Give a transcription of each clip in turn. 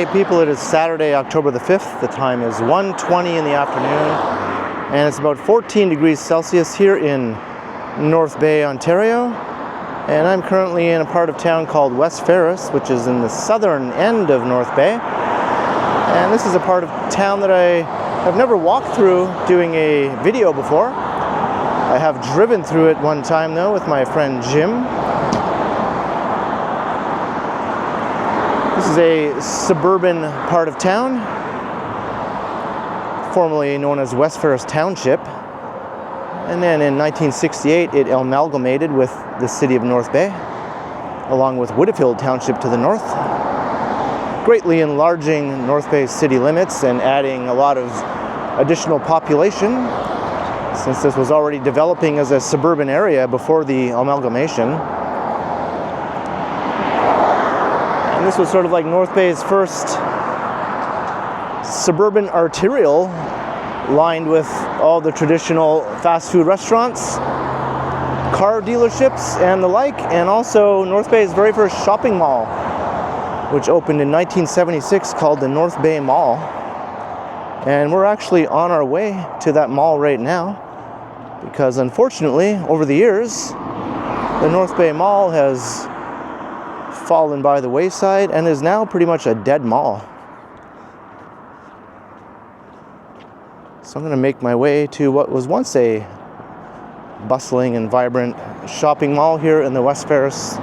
Hey people, it is Saturday, October the 5th. The time is 1:20 in the afternoon, and it's about 14 degrees Celsius here in North Bay, Ontario. And I'm currently in a part of town called West Ferris, which is in the southern end of North Bay. And this is a part of town that I have never walked through doing a video before. I have driven through it one time though with my friend Jim. This is a suburban part of town, formerly known as West Ferris Township. And then in 1968, it amalgamated with the city of North Bay, along with Woodfield Township to the north, greatly enlarging North Bay's city limits and adding a lot of additional population, since this was already developing as a suburban area before the amalgamation. And this was sort of like North Bay's first suburban arterial, lined with all the traditional fast food restaurants, car dealerships, and the like, and also North Bay's very first shopping mall, which opened in 1976, called the North Bay Mall. And we're actually on our way to that mall right now, because unfortunately, over the years, the North Bay Mall has fallen by the wayside and is now pretty much a dead mall. So I'm going to make my way to what was once a bustling and vibrant shopping mall here in the West Ferris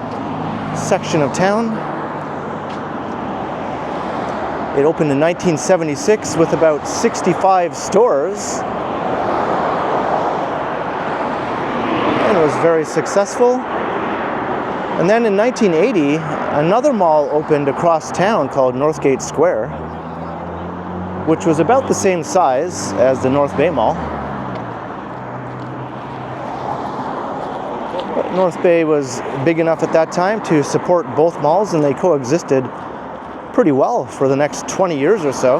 section of town. It opened in 1976 with about 65 stores, and it was very successful. And then in 1980, another mall opened across town called Northgate Square, which was about the same size as the North Bay Mall. But North Bay was big enough at that time to support both malls, and they coexisted pretty well for the next 20 years or so.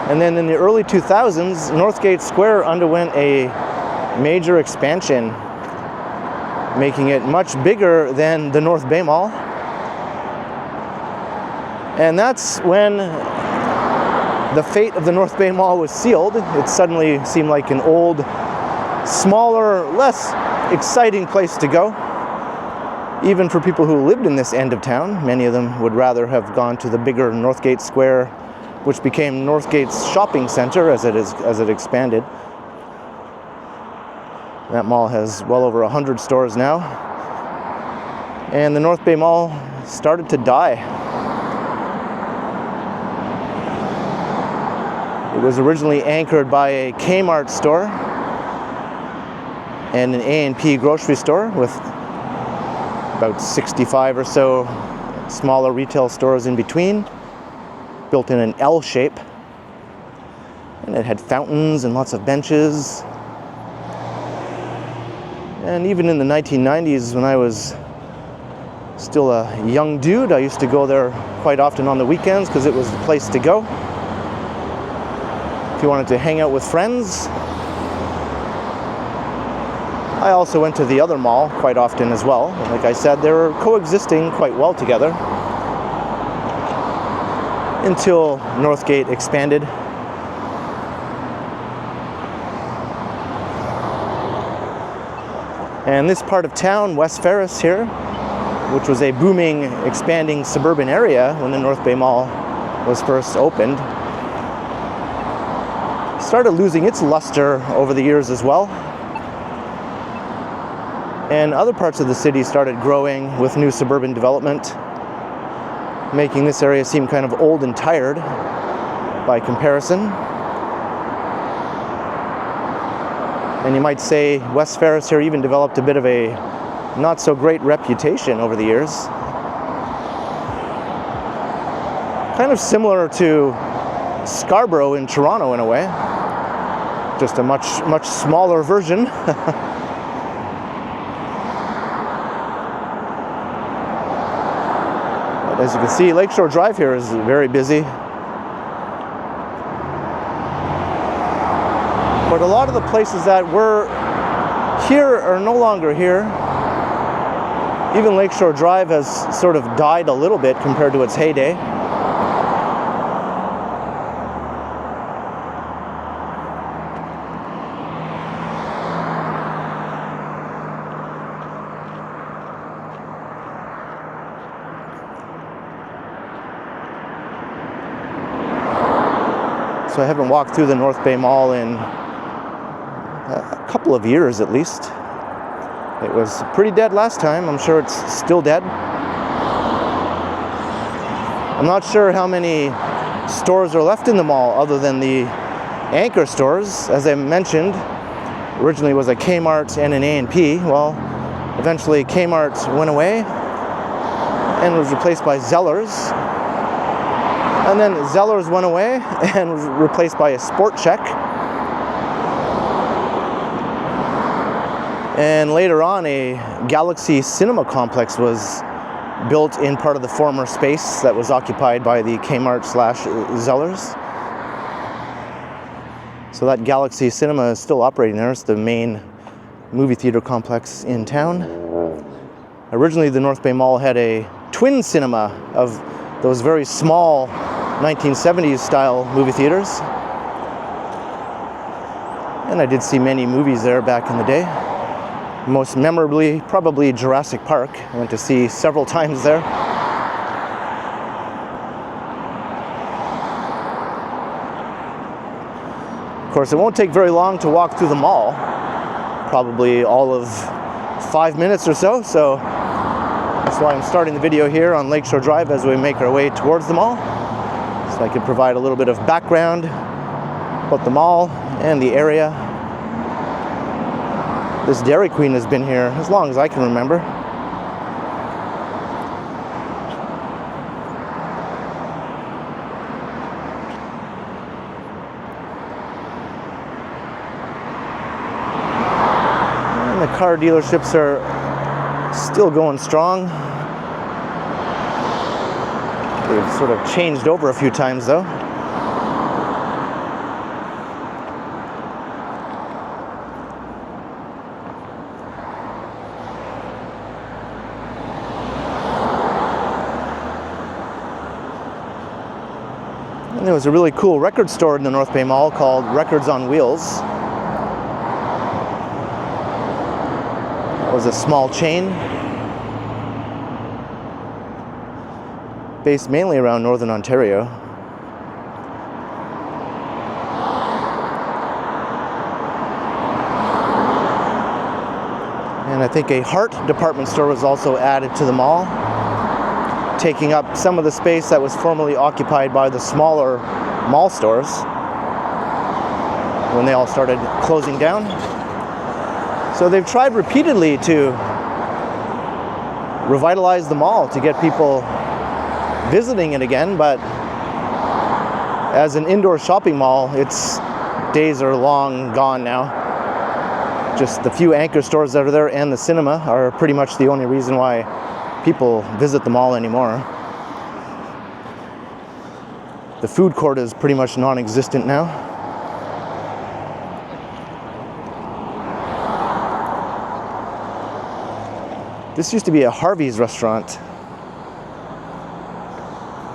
And then in the early 2000s, Northgate Square underwent a major expansion, making it much bigger than the North Bay Mall. And that's when the fate of the North Bay Mall was sealed. It suddenly seemed like an old, smaller, less exciting place to go. Even for people who lived in this end of town, many of them would rather have gone to the bigger Northgate Square, which became Northgate's shopping center as it expanded. That mall has well over 100 stores now. And the North Bay Mall started to die. It was originally anchored by a Kmart store and an A&P grocery store with about 65 or so smaller retail stores in between, built in an L shape. And it had fountains and lots of benches. And even in the 1990s, when I was still a young dude, I used to go there quite often on the weekends because it was the place to go if you wanted to hang out with friends. I also went to the other mall quite often as well. Like I said, they were coexisting quite well together until Northgate expanded. And this part of town, West Ferris here, which was a booming, expanding suburban area when the North Bay Mall was first opened, started losing its luster over the years as well. And other parts of the city started growing with new suburban development, making this area seem kind of old and tired by comparison. And you might say West Ferris here even developed a bit of a not so great reputation over the years. Kind of similar to Scarborough in Toronto in a way, just a much smaller version. But as you can see, Lakeshore Drive here is very busy. But a lot of the places that were here are no longer here. Even Lakeshore Drive has sort of died a little bit compared to its heyday. So I haven't walked through the North Bay Mall in a couple of years at least. It was pretty dead last time. I'm sure it's still dead. I'm not sure how many stores are left in the mall other than the anchor stores. As I mentioned, originally it was a Kmart and an A&P. Well, eventually Kmart went away and was replaced by Zellers. And then Zellers went away and was replaced by a Sport Check. And later on, a Galaxy Cinema complex was built in part of the former space that was occupied by the Kmart / Zellers. So that Galaxy Cinema is still operating there. It's the main movie theater complex in town. Originally, the North Bay Mall had a twin cinema of those very small 1970s style movie theaters. And I did see many movies there back in the day. Most memorably, probably Jurassic Park. I went to see several times there. Of course, it won't take very long to walk through the mall. Probably all of 5 minutes or so. So that's why I'm starting the video here on Lakeshore Drive as we make our way towards the mall. So I can provide a little bit of background about the mall and the area. This Dairy Queen has been here as long as I can remember. And the car dealerships are still going strong. They've sort of changed over a few times though. And there was a really cool record store in the North Bay Mall called Records on Wheels. It was a small chain based mainly around Northern Ontario. And I think a Heart department store was also added to the mall, taking up some of the space that was formerly occupied by the smaller mall stores when they all started closing down. So they've tried repeatedly to revitalize the mall to get people visiting it again, but as an indoor shopping mall, its days are long gone now. Just the few anchor stores that are there and the cinema are pretty much the only reason why people visit the mall anymore. The food court is pretty much non-existent now. This used to be a Harvey's restaurant.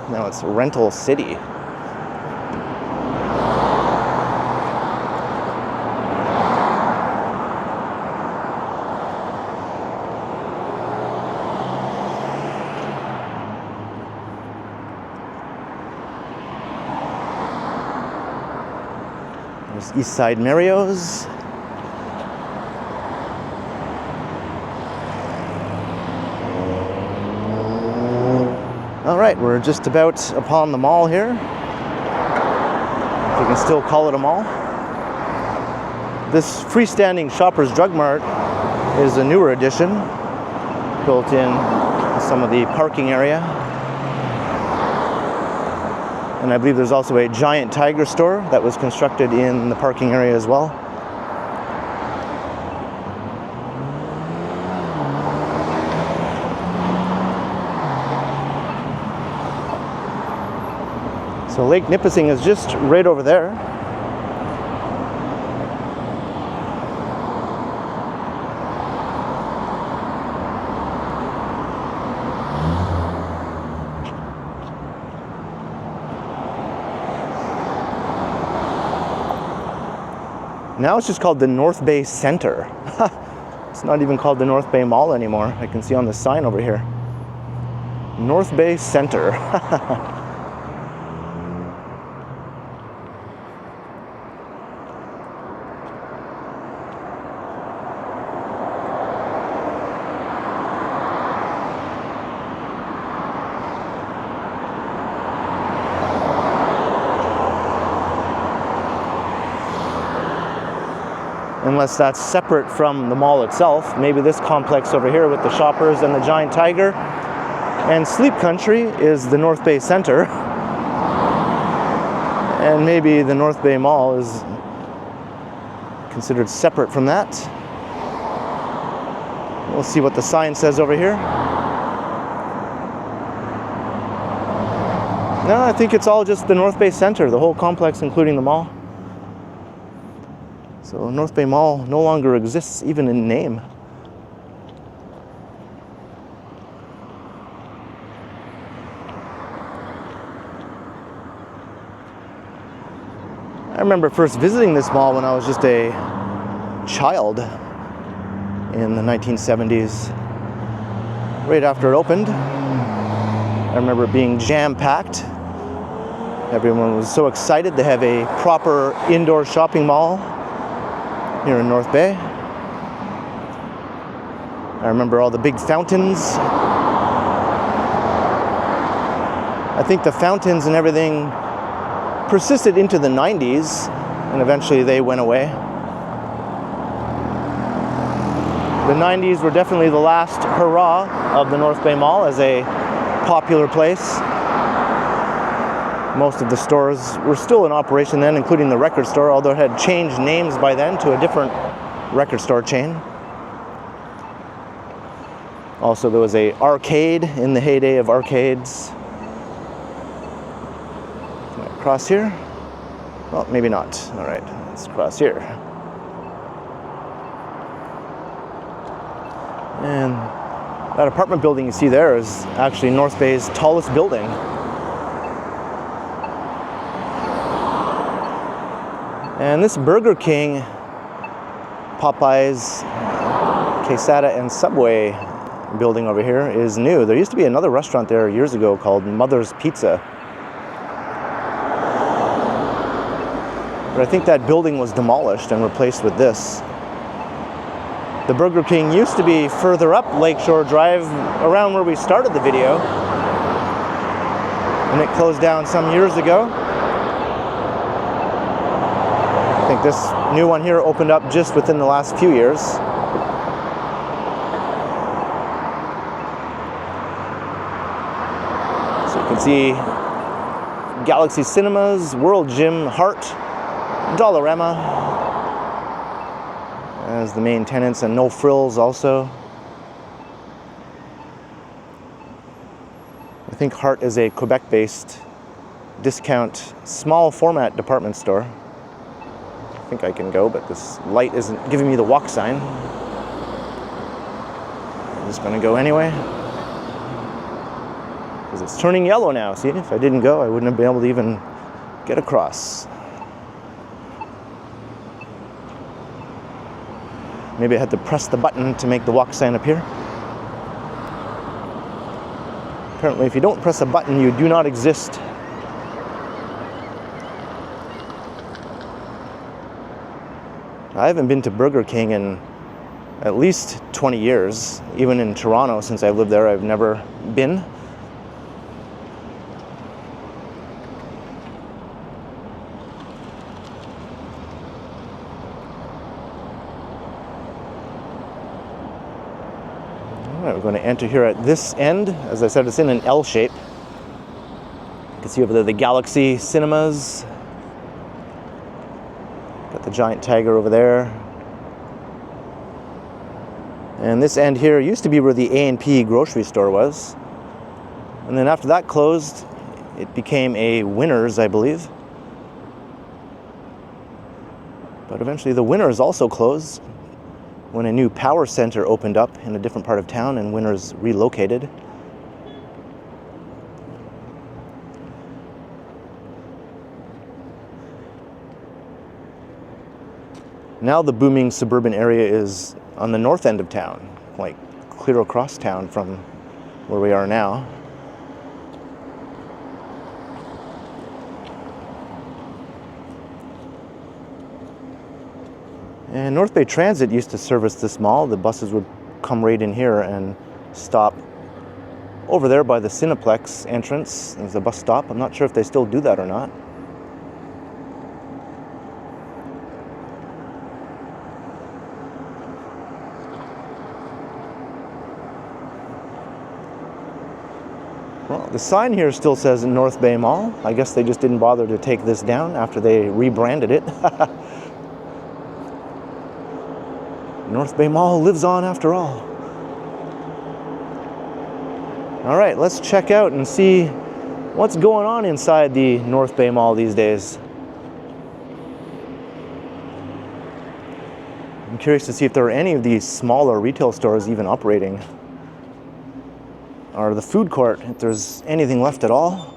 Now it's Rental City. There's Eastside Mario's. All right, we're just about upon the mall here. If you can still call it a mall. This freestanding Shoppers Drug Mart is a newer addition, built in some of the parking area. And I believe there's also a Giant Tiger store that was constructed in the parking area as well. So Lake Nipissing is just right over there. Now it's just called the North Bay Center. It's not even called the North Bay Mall anymore. I can see on the sign over here. North Bay Center. unless that's separate from the mall itself. Maybe this complex over here with the Shoppers and the Giant Tiger and Sleep Country is the North Bay Center. And maybe the North Bay Mall is considered separate from that. We'll see what the sign says over here. No, I think it's all just the North Bay Center, the whole complex, including the mall. So North Bay Mall no longer exists, even in name. I remember first visiting this mall when I was just a child in the 1970s, right after it opened. I remember it being jam-packed. Everyone was so excited to have a proper indoor shopping mall here in North Bay. I remember all the big fountains. I think the fountains and everything persisted into the 90s, and eventually they went away. The 90s were definitely the last hurrah of the North Bay Mall as a popular place. Most of the stores were still in operation then, including the record store, although it had changed names by then to a different record store chain. Also, there was an arcade in the heyday of arcades. Can I cross here? Well, maybe not. All right, let's cross here. And that apartment building you see there is actually North Bay's tallest building. And this Burger King, Popeyes, Quesada, and Subway building over here is new. There used to be another restaurant there years ago called Mother's Pizza. But I think that building was demolished and replaced with this. The Burger King used to be further up Lakeshore Drive, around where we started the video. And it closed down some years ago. I think this new one here opened up just within the last few years. So you can see Galaxy Cinemas, World Gym, Heart, Dollarama as the main tenants, and No Frills also. I think Heart is a Quebec-based discount small format department store. I think I can go, but this light isn't giving me the walk sign. I'm just gonna go anyway. Because it's turning yellow now. See, if I didn't go, I wouldn't have been able to even get across. Maybe I had to press the button to make the walk sign appear. Apparently, if you don't press a button, you do not exist. I haven't been to Burger King in at least 20 years. Even in Toronto, since I've lived there, I've never been. All right, we're going to enter here at this end. As I said, it's in an L shape. You can see over there the Galaxy Cinemas. Got the Giant Tiger over there. And this end here used to be where the A&P grocery store was. And then after that closed, it became a Winners, I believe. But eventually the Winners also closed when a new power center opened up in a different part of town and Winners relocated. Now the booming suburban area is on the north end of town, like clear across town from where we are now. And North Bay Transit used to service this mall. The buses would come right in here and stop over there by the Cineplex entrance. There's a bus stop. I'm not sure if they still do that or not. Well, the sign here still says North Bay Mall. I guess they just didn't bother to take this down after they rebranded it. North Bay Mall lives on after all. All right, let's check out and see what's going on inside the North Bay Mall these days. I'm curious to see if there are any of these smaller retail stores even operating. Or the food court, if there's anything left at all.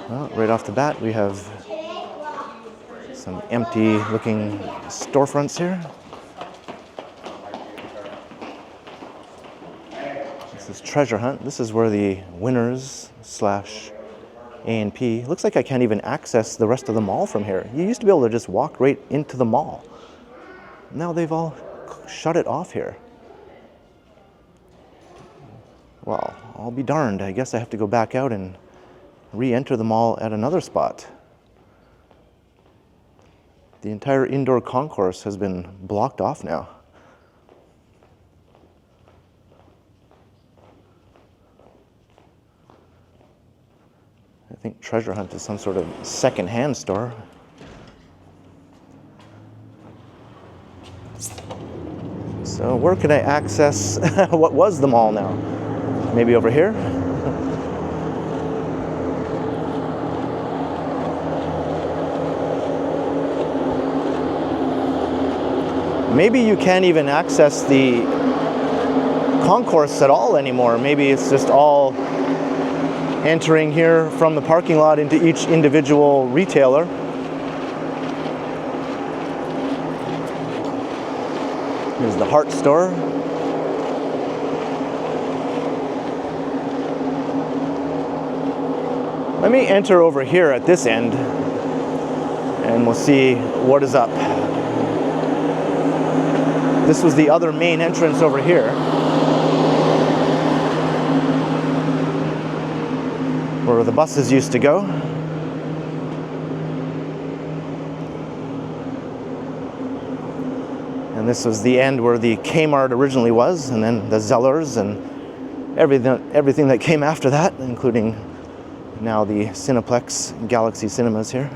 Well, right off the bat, we have some empty looking storefronts here. This is Treasure Hunt. This is where the winners / A&P. Looks like I can't even access the rest of the mall from here. You used to be able to just walk right into the mall. Now they've all shut it off here. Well, I'll be darned. I guess I have to go back out and re-enter the mall at another spot. The entire indoor concourse has been blocked off now. I think Treasure Hunt is some sort of second-hand store. So where can I access what was the mall now? Maybe over here? Maybe you can't even access the concourse at all anymore. Maybe it's just all entering here from the parking lot into each individual retailer. Here's the Heart store. Let me enter over here at this end and we'll see what is up. This was the other main entrance over here, where the buses used to go. And this was the end where the Kmart originally was, and then the Zellers and everything that came after that, including now the Cineplex Galaxy Cinemas here.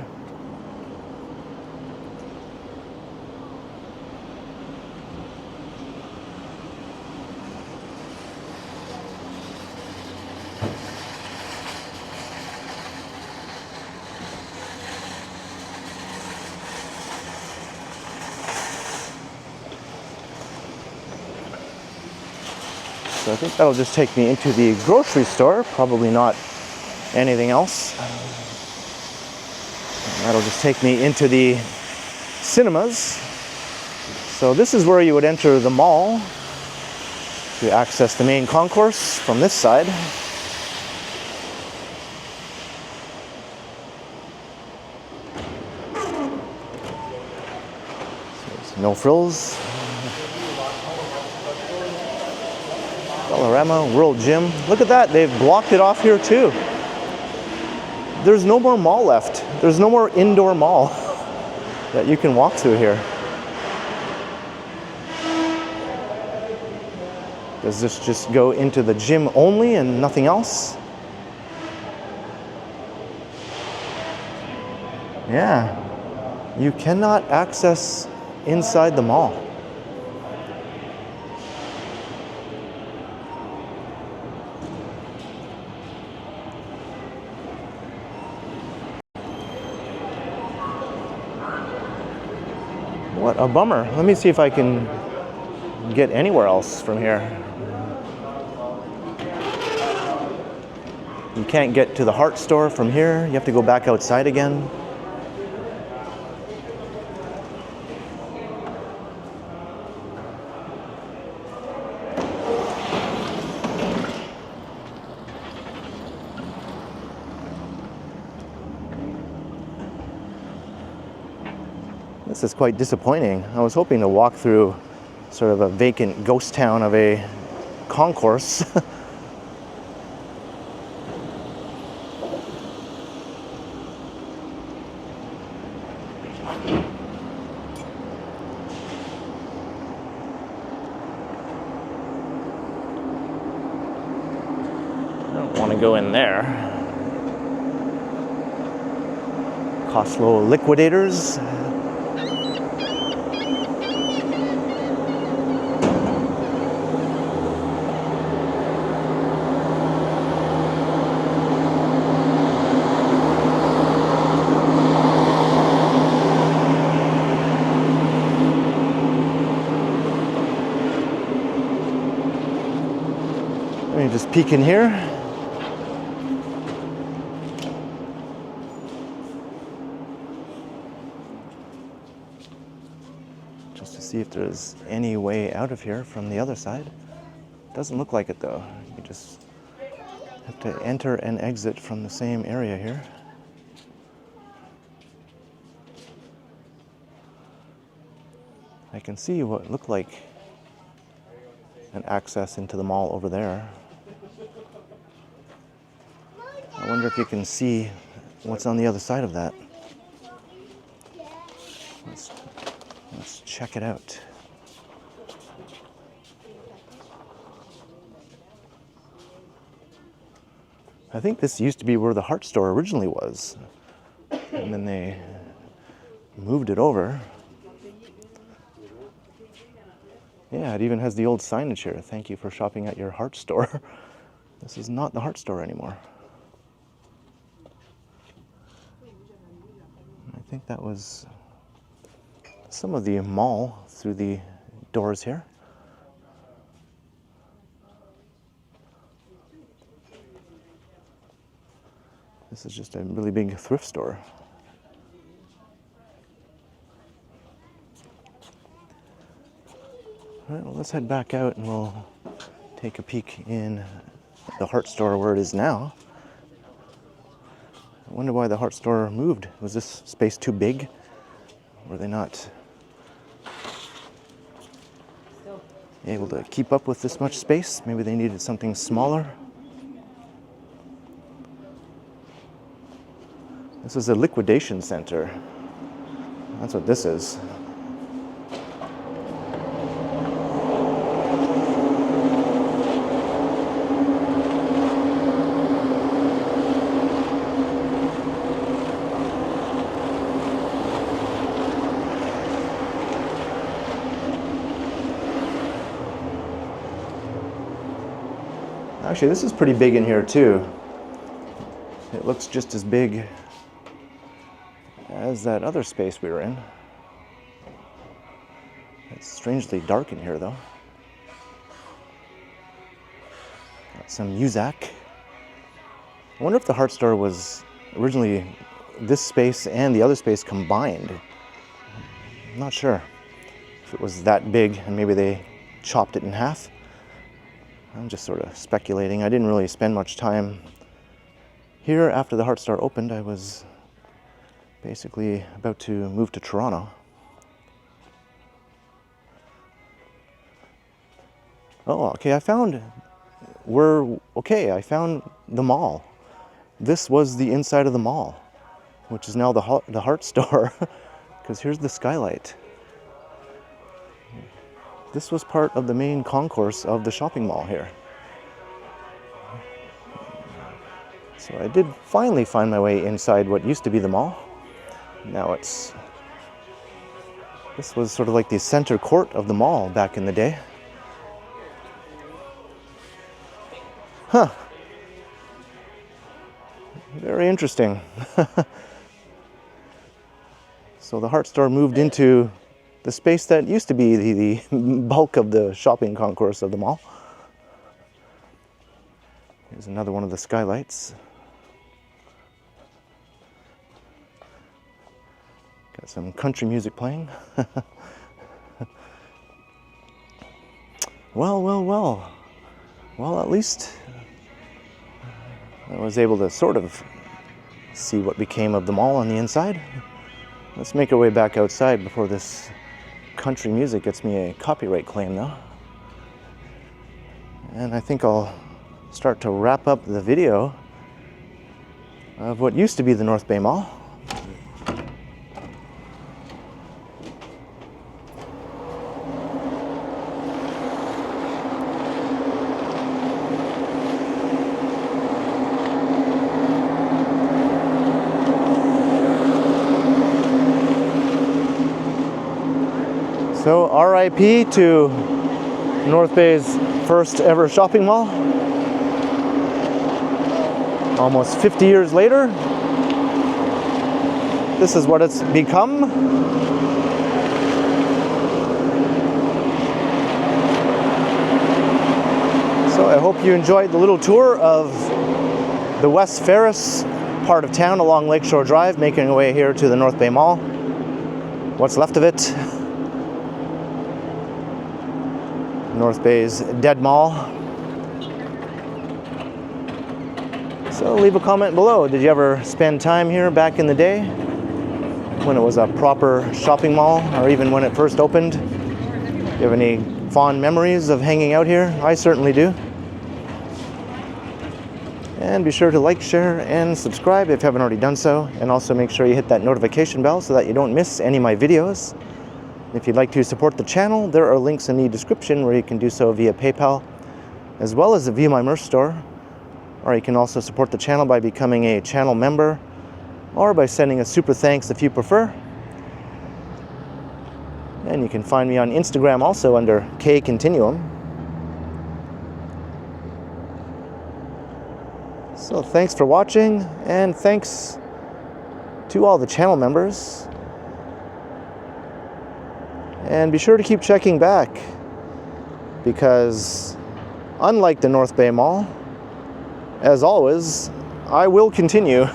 So I think that'll just take me into the grocery store, probably not anything else. And that'll just take me into the cinemas. So this is where you would enter the mall to access the main concourse from this side. So it's No Frills. Dollarama, World Gym. Look at that, they've blocked it off here too. There's no more mall left. There's no more indoor mall that you can walk through here. Does this just go into the gym only and nothing else? Yeah, you cannot access inside the mall. What a bummer. Let me see if I can get anywhere else from here. You can't get to the Heart store from here. You have to go back outside again. This is quite disappointing. I was hoping to walk through sort of a vacant ghost town of a concourse. Don't want to go in there. Costco liquidators. Let me just peek in here. Just to see if there's any way out of here from the other side. Doesn't look like it though. You just have to enter and exit from the same area here. I can see what looked like an access into the mall over there. I wonder if you can see what's on the other side of that. Let's check it out. I think this used to be where the Heart store originally was, and then they moved it over. Yeah, it even has the old signage here. Thank you for shopping at your Heart store. This is not the Heart store anymore. I think that was some of the mall through the doors here. This is just a really big thrift store. All right, well, let's head back out and we'll take a peek in the Heart store where it is now. I wonder why the Heart store moved. Was this space too big? Were they not able to keep up with this much space? Maybe they needed something smaller. This is a liquidation center. That's what this is. Actually, this is pretty big in here too. It looks just as big as that other space we were in. It's strangely dark in here though. Got some Muzak. I wonder if the Heart store was originally this space and the other space combined. I'm not sure if it was that big and maybe they chopped it in half. I'm just sort of speculating. I didn't really spend much time here after the Heart store opened. I was basically about to move to Toronto. Oh, okay, I found the mall. This was the inside of the mall, which is now the Heart store, because here's the skylight. This was part of the main concourse of the shopping mall here. So I did finally find my way inside what used to be the mall. Now this was sort of like the center court of the mall back in the day. Huh. Very interesting. So the Heart store moved into the space that used to be the bulk of the shopping concourse of the mall. Here's another one of the skylights. Got some country music playing. Well, at least I was able to sort of see what became of the mall on the inside. Let's make our way back outside before this country music gets me a copyright claim though. And I think I'll start to wrap up the video of what used to be the North Bay Mall. So R.I.P. to North Bay's first ever shopping mall. Almost 50 years later, this is what it's become. So I hope you enjoyed the little tour of the West Ferris part of town along Lakeshore Drive, making our way here to the North Bay Mall. What's left of it. North Bay's dead mall. So leave a comment below. Did you ever spend time here back in the day when it was a proper shopping mall, or even when it first opened? Do you have any fond memories of hanging out here? I certainly do. And be sure to like, share, and subscribe if you haven't already done so. And also make sure you hit that notification bell so that you don't miss any of my videos. If you'd like to support the channel, there are links in the description where you can do so via PayPal, as well as via my merch store. Or you can also support the channel by becoming a channel member, or by sending a super thanks if you prefer. And you can find me on Instagram also under KContinuum. So thanks for watching, and thanks to all the channel members. And be sure to keep checking back, because unlike the North Bay Mall, as always, I will continue.